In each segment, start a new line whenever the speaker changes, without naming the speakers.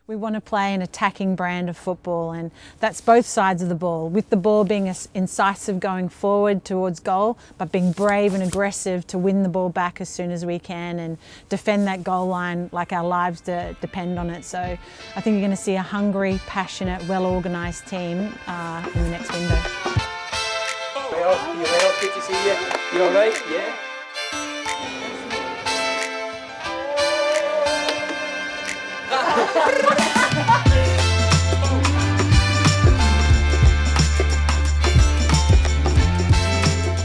We want to play an attacking brand of football, and that's both sides of the ball, with the ball being incisive going forward towards goal, but being brave and aggressive to win the ball back as soon as we can and defend that goal line like our lives depend on it. So I think you're going to see a hungry, passionate, well-organised team in the next window.
Well, good to see you. You all right? Yeah.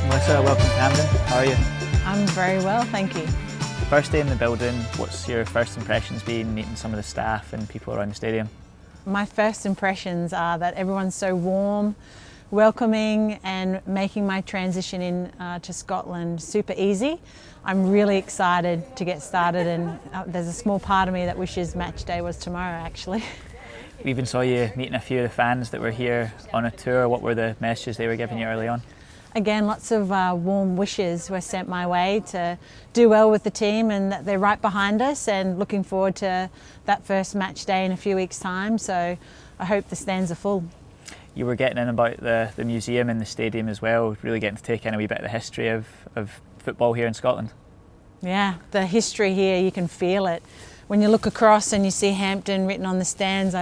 Melissa, welcome to Camden. How are you?
I'm very well, thank you.
First day in the building, what's your first impressions been meeting some of the staff and people around the stadium?
My first impressions are that everyone's so warm, welcoming, and making my transition in to Scotland super easy. I'm really excited to get started, and there's a small part of me that wishes match day was tomorrow actually.
We even saw you meeting a few of the fans that were here on a tour. What were the messages they were giving you early on?
Again, lots of warm wishes were sent my way to do well with the team, and that they're right behind us and looking forward to that first match day in a few weeks' time. So I hope the stands are full.
You were getting in about the museum in the stadium as well, really getting to take in a wee bit of the history of football here in Scotland.
Yeah, the history here, you can feel it. When you look across and you see Hampton written on the stands,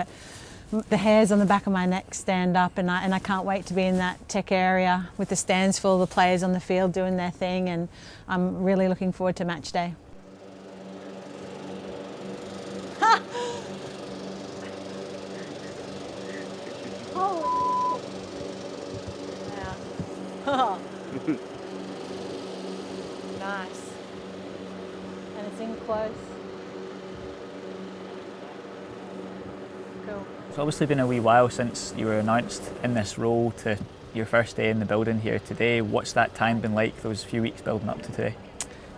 the hairs on the back of my neck stand up, and I can't wait to be in that tech area with the stands full of the players on the field doing their thing, and I'm really looking forward to match day. Oh. Nice. And it's in close. Cool.
It's obviously been a wee while since you were announced in this role to your first day in the building here today. What's that time been like, those few weeks building up to today?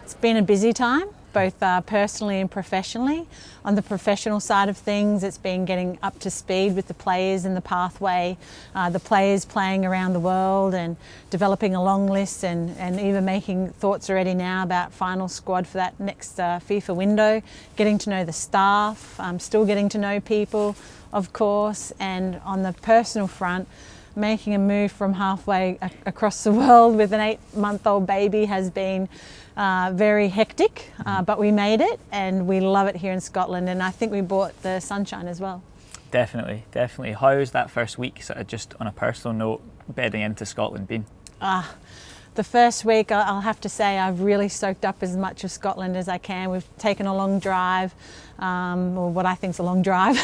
It's been a busy time, both personally and professionally. On the professional side of things, it's been getting up to speed with the players in the pathway, the players playing around the world and developing a long list, and even making thoughts already now about final squad for that next FIFA window, getting to know the staff, still getting to know people, of course, and on the personal front, making a move from halfway across the world with an 8-month-old baby has been very hectic, but we made it and we love it here in Scotland, and I think we brought the sunshine as well.
Definitely, definitely. How's that first week, sort of just on a personal note, bedding into Scotland been?
The first week, I'll have to say, I've really soaked up as much of Scotland as I can. We've taken a long drive, or what I think is a long drive,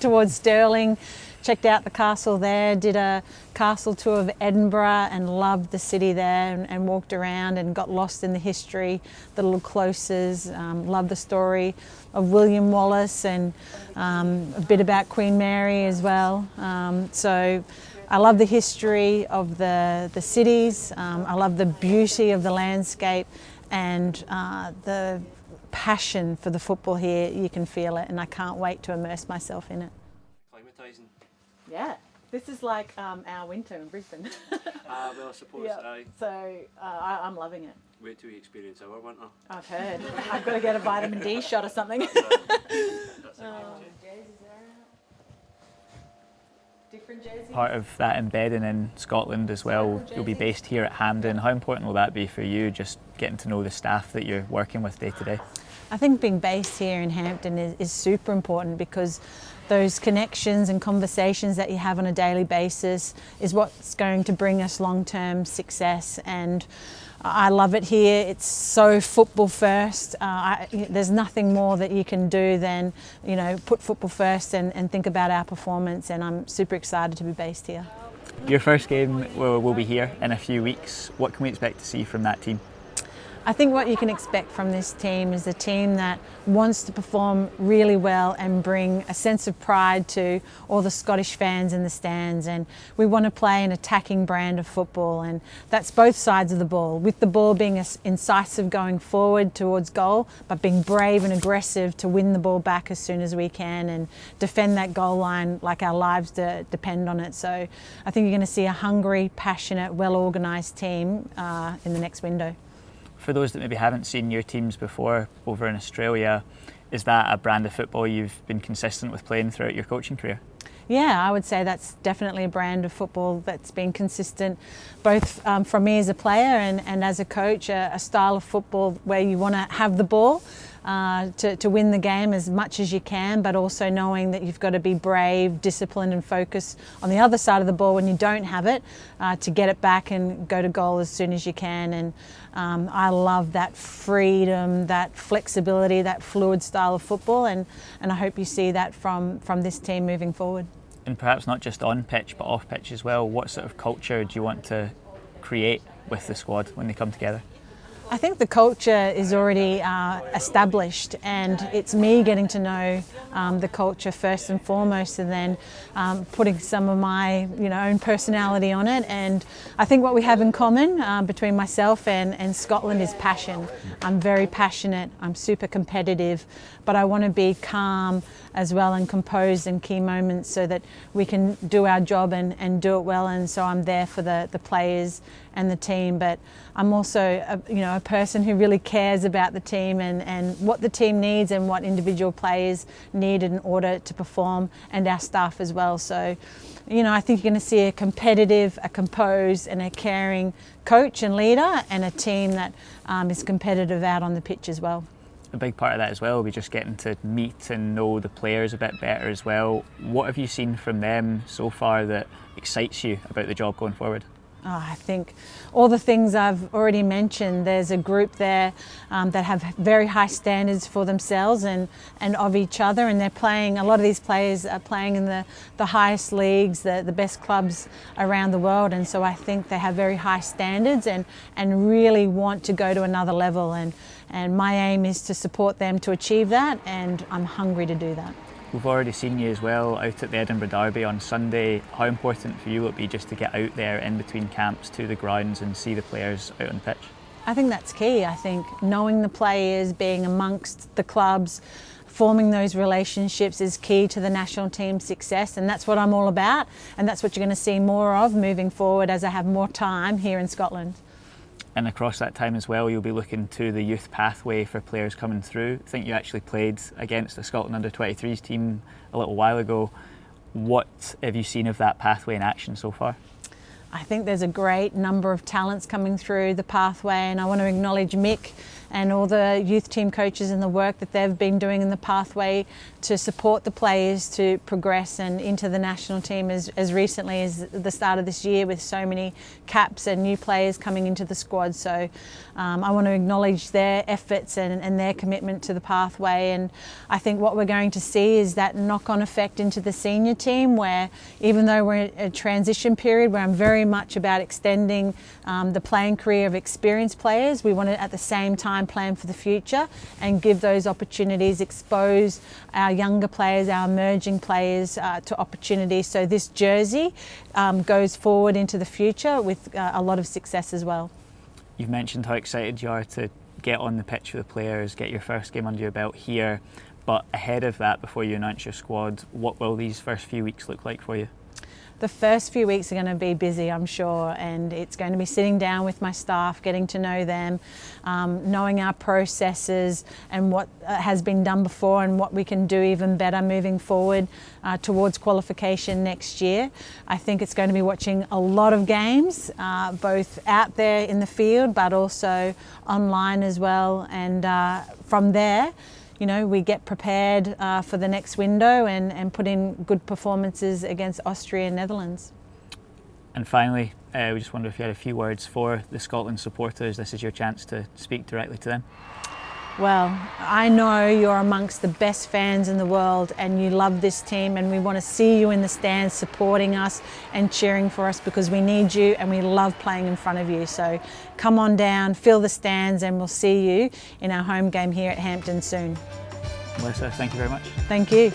towards Stirling, checked out the castle there, did a castle tour of Edinburgh and loved the city there, and walked around and got lost in the history, the little closes, loved the story of William Wallace, and a bit about Queen Mary as well. So I love the history of the cities, I love the beauty of the landscape, and the passion for the football here. You can feel it, and I can't wait to immerse myself in it.
Climatising.
Yeah, this is like our winter in Brisbane.
Well, I suppose.
Yeah.
Aye.
So I'm loving it.
Wait till we experience our winter.
I've heard. I've got to get a vitamin D shot or something.
That's
Different jerseys.
Part of that embedding in Scotland as well, you'll be based here at Hampden. How important will that be for you, just getting to know the staff that you're working with day to day?
I think being based here in Hampton is super important, because those connections and conversations that you have on a daily basis is what's going to bring us long-term success, and I love it here. It's so football first. There's nothing more that you can do than, you know, put football first and think about our performance, and I'm super excited to be based here.
Your first game will be here in a few weeks. What can we expect to see from that team?
I think what you can expect from this team is a team that wants to perform really well and bring a sense of pride to all the Scottish fans in the stands, and we want to play an attacking brand of football, and that's both sides of the ball, with the ball being incisive going forward towards goal, but being brave and aggressive to win the ball back as soon as we can and defend that goal line like our lives depend on it. So I think you're going to see a hungry, passionate, well-organised team in the next window.
For those that maybe haven't seen your teams before over in Australia, Is that a brand of football you've been consistent with playing throughout your coaching career?
Yeah, I would say that's definitely a brand of football that's been consistent, both from me as a player and as a coach, a style of football where you want to have the ball to win the game as much as you can, but also knowing that you've got to be brave, disciplined and focused on the other side of the ball when you don't have it, to get it back and go to goal as soon as you can. And I love that freedom, that flexibility, that fluid style of football, and I hope you see that from this team moving forward.
And perhaps not just on pitch but off pitch as well, what sort of culture do you want to create with the squad when they come together?
I think the culture is already established, and it's me getting to know the culture first and foremost, and then putting some of my own personality on it. And I think what we have in common between myself and Scotland is passion. I'm very passionate, I'm super competitive, but I want to be calm as well and composed in key moments so that we can do our job and do it well. And so I'm there for the players and the team, but I'm also a person who really cares about the team and what the team needs and what individual players need in order to perform, and our staff as well. So I think you're going to see a competitive, a composed and a caring coach and leader, and a team that is competitive out on the pitch as well.
A big part of that as well will be just getting to meet and know the players a bit better as well. What have you seen from them so far that excites you about the job going forward?
I think all the things I've already mentioned. There's a group there that have very high standards for themselves and of each other, and they're playing, a lot of these players are playing in the highest leagues, the best clubs around the world, and so I think they have very high standards and really want to go to another level, and my aim is to support them to achieve that, and I'm hungry to do that.
We've already seen you as well out at the Edinburgh Derby on Sunday. How important for you will it be just to get out there in between camps to the grounds and see the players out on the pitch?
I think that's key. I think knowing the players, being amongst the clubs, forming those relationships is key to the national team's success, and that's what I'm all about, and that's what you're going to see more of moving forward as I have more time here in Scotland.
And across that time as well, you'll be looking to the youth pathway for players coming through. I think you actually played against the Scotland under-23s team a little while ago. What have you seen of that pathway in action so far?
I think there's a great number of talents coming through the pathway, and I want to acknowledge Mick and all the youth team coaches and the work that they've been doing in the pathway to support the players to progress and into the national team as recently as the start of this year, with so many caps and new players coming into the squad. So I want to acknowledge their efforts and their commitment to the pathway, and I think what we're going to see is that knock-on effect into the senior team, where even though we're in a transition period where I'm very much about extending the playing career of experienced players, we want to at the same time plan for the future and give those opportunities, expose our younger players, our emerging players to opportunities, so this jersey goes forward into the future with a lot of success as well.
You've mentioned how excited you are to get on the pitch with the players, get your first game under your belt here, but ahead of that, before you announce your squad, what will these first few weeks look like for you?
The first few weeks are going to be busy, I'm sure, and it's going to be sitting down with my staff, getting to know them, knowing our processes and what has been done before and what we can do even better moving forward towards qualification next year. I think it's going to be watching a lot of games, both out there in the field but also online as well, and from there, we get prepared for the next window and put in good performances against Austria and Netherlands.
And finally, we just wonder if you had a few words for the Scotland supporters. This is your chance to speak directly to them.
Well, I know you're amongst the best fans in the world and you love this team, and we want to see you in the stands supporting us and cheering for us, because we need you and we love playing in front of you. So come on down, fill the stands, and we'll see you in our home game here at Hampton soon.
Melissa, thank you very much.
Thank you.